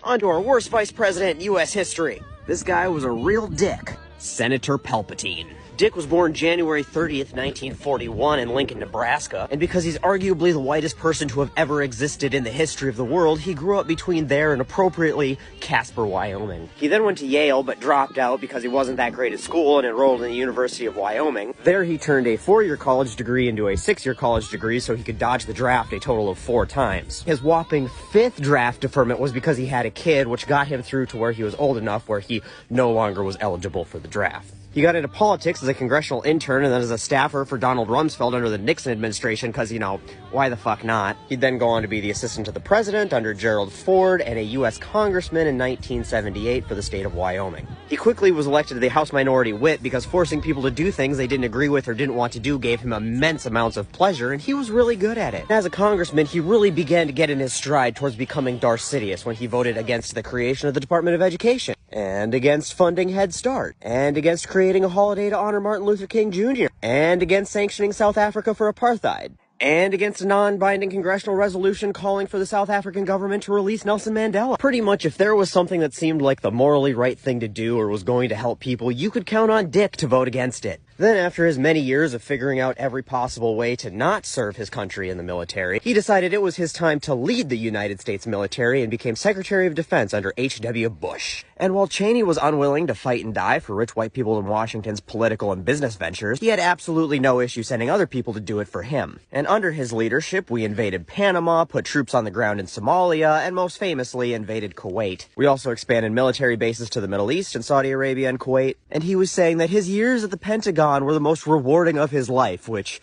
On to our worst vice president in U.S. history. This guy was a real dick. Senator Palpatine. Dick was born January 30th, 1941 in Lincoln, Nebraska, and because he's arguably the whitest person to have ever existed in the history of the world, he grew up between there and appropriately Casper, Wyoming. He then went to Yale, but dropped out because he wasn't that great at school and enrolled in the University of Wyoming. There he turned a 4-year college degree into a 6-year college degree so he could dodge the draft a total of 4 times. His whopping 5th draft deferment was because he had a kid, which got him through to where he was old enough where he no longer was eligible for the draft. He got into politics as a congressional intern and then as a staffer for Donald Rumsfeld under the Nixon administration because, you know, why the fuck not? He'd then go on to be the assistant to the president under Gerald Ford and a U.S. congressman in 1978 for the state of Wyoming. He quickly was elected to the House Minority Whip because forcing people to do things they didn't agree with or didn't want to do gave him immense amounts of pleasure, and he was really good at it. As a congressman, he really began to get in his stride towards becoming Darth Sidious when he voted against the creation of the Department of Education, and against funding Head Start, and against creating a holiday to honor Martin Luther King Jr., and against sanctioning South Africa for apartheid, and against a non-binding congressional resolution calling for the South African government to release Nelson Mandela. Pretty much, if there was something that seemed like the morally right thing to do or was going to help people, you could count on Dick to vote against it. Then, after his many years of figuring out every possible way to not serve his country in the military, he decided it was his time to lead the United States military and became Secretary of Defense under H.W. Bush. And while Cheney was unwilling to fight and die for rich white people in Washington's political and business ventures, he had absolutely no issue sending other people to do it for him. And under his leadership, we invaded Panama, put troops on the ground in Somalia, and most famously invaded Kuwait. We also expanded military bases to the Middle East and Saudi Arabia and Kuwait. And he was saying that his years at the Pentagon were the most rewarding of his life, which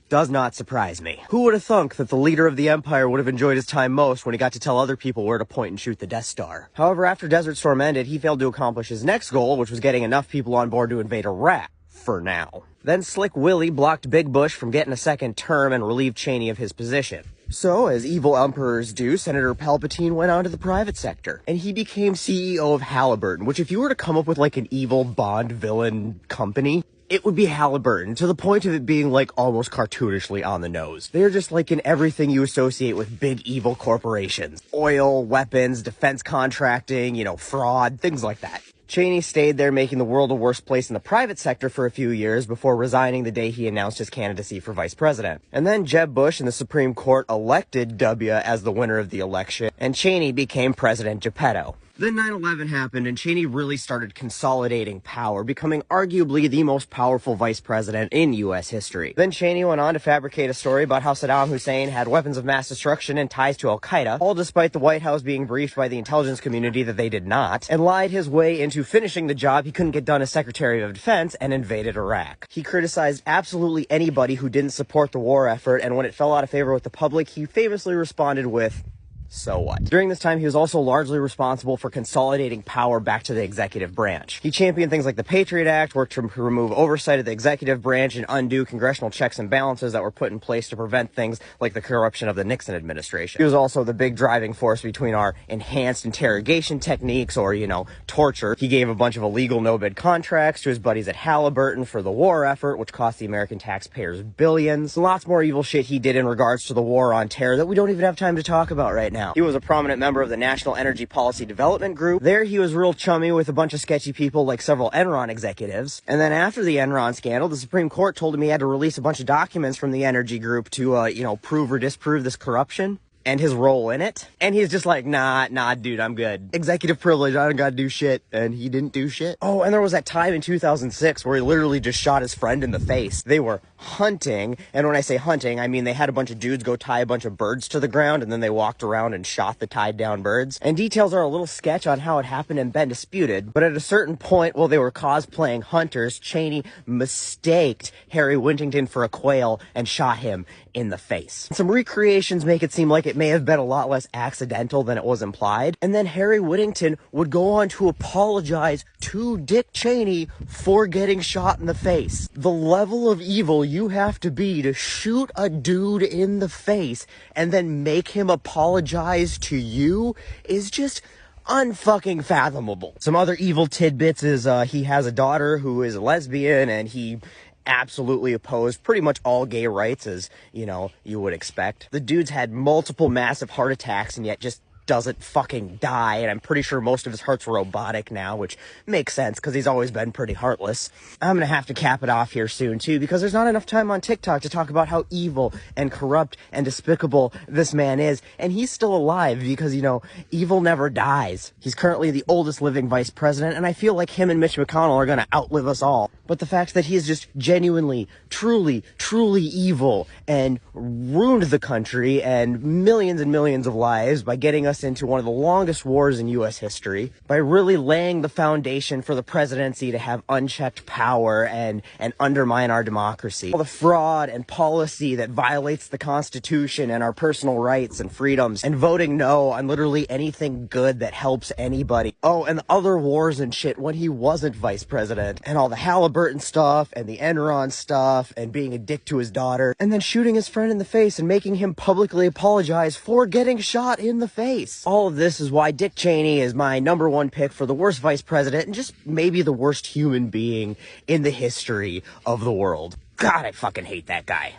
does not surprise me. Who would have thunk that the leader of the empire would have enjoyed his time most when he got to tell other people where to point and shoot the Death Star? However, after Desert Storm ended, he failed to accomplish his next goal, which was getting enough people on board to invade Iraq. For now. Then Slick Willie blocked Big Bush from getting a second term and relieved Cheney of his position. So, as evil emperors do, Senator Palpatine went on to the private sector, and he became CEO of Halliburton, which if you were to come up with like an evil Bond villain company, it would be Halliburton, to the point of it being like almost cartoonishly on the nose. They're just like in everything you associate with big evil corporations. Oil, weapons, defense contracting, you know, fraud, things like that. Cheney stayed there, making the world a worse place in the private sector for a few years before resigning the day he announced his candidacy for vice president. And then Jeb Bush and the Supreme Court elected W as the winner of the election, and Cheney became President Geppetto. Then 9/11 happened, and Cheney really started consolidating power, becoming arguably the most powerful vice president in U.S. history. Then Cheney went on to fabricate a story about how Saddam Hussein had weapons of mass destruction and ties to Al-Qaeda, all despite the White House being briefed by the intelligence community that they did not, and lied his way into finishing the job he couldn't get done as Secretary of Defense and invaded Iraq. He criticized absolutely anybody who didn't support the war effort, and when it fell out of favor with the public, he famously responded with, "So what?" During this time, he was also largely responsible for consolidating power back to the executive branch. He championed things like the Patriot Act, worked to remove oversight of the executive branch, and undo congressional checks and balances that were put in place to prevent things like the corruption of the Nixon administration. He was also the big driving force between our enhanced interrogation techniques, or, you know, torture. He gave a bunch of illegal no-bid contracts to his buddies at Halliburton for the war effort, which cost the American taxpayers billions. Lots more evil shit he did in regards to the war on terror that we don't even have time to talk about right now. He was a prominent member of the National Energy Policy Development Group. There he was real chummy with a bunch of sketchy people like several Enron executives. And then after the Enron scandal, the Supreme Court told him he had to release a bunch of documents from the energy group to, prove or disprove this corruption and his role in it. And he's just like, nah, dude, I'm good. Executive privilege, I don't gotta do shit. And he didn't do shit. Oh, and there was that time in 2006 where he literally just shot his friend in the face. They were hunting, and when I say hunting, I mean they had a bunch of dudes go tie a bunch of birds to the ground, and then they walked around and shot the tied down birds. And details are a little sketch on how it happened and been disputed, but at a certain point, while they were cosplaying hunters, Cheney mistaked Harry Wintington for a quail and shot him in the face. Some recreations make it seem like it may have been a lot less accidental than it was implied, and then Harry Whittington would go on to apologize to Dick Cheney for getting shot in the face. The level of evil you have to be to shoot a dude in the face and then make him apologize to you is just unfucking fathomable. Some other evil tidbits is he has a daughter who is a lesbian, and he absolutely opposed pretty much all gay rights, as, you know, you would expect. The dude's had multiple massive heart attacks and yet just doesn't fucking die, and I'm pretty sure most of his heart's robotic now, which makes sense because he's always been pretty heartless. I'm gonna have to cap it off here soon too, because there's not enough time on TikTok to talk about how evil and corrupt and despicable this man is, and he's still alive because, you know, evil never dies. He's currently the oldest living vice president, and I feel like him and Mitch McConnell are gonna outlive us all. But the fact that he is just genuinely, truly evil and ruined the country and millions of lives by getting us into one of the longest wars in U.S. history, by really laying the foundation for the presidency to have unchecked power and undermine our democracy. All the fraud and policy that violates the Constitution and our personal rights and freedoms, and voting no on literally anything good that helps anybody. Oh, and the other wars and shit when he wasn't vice president, and all the Halliburton stuff and the Enron stuff and being a dick to his daughter, and then shooting his friend in the face and making him publicly apologize for getting shot in the face. All of this is why Dick Cheney is my #1 pick for the worst vice president and just maybe the worst human being in the history of the world. God, I fucking hate that guy.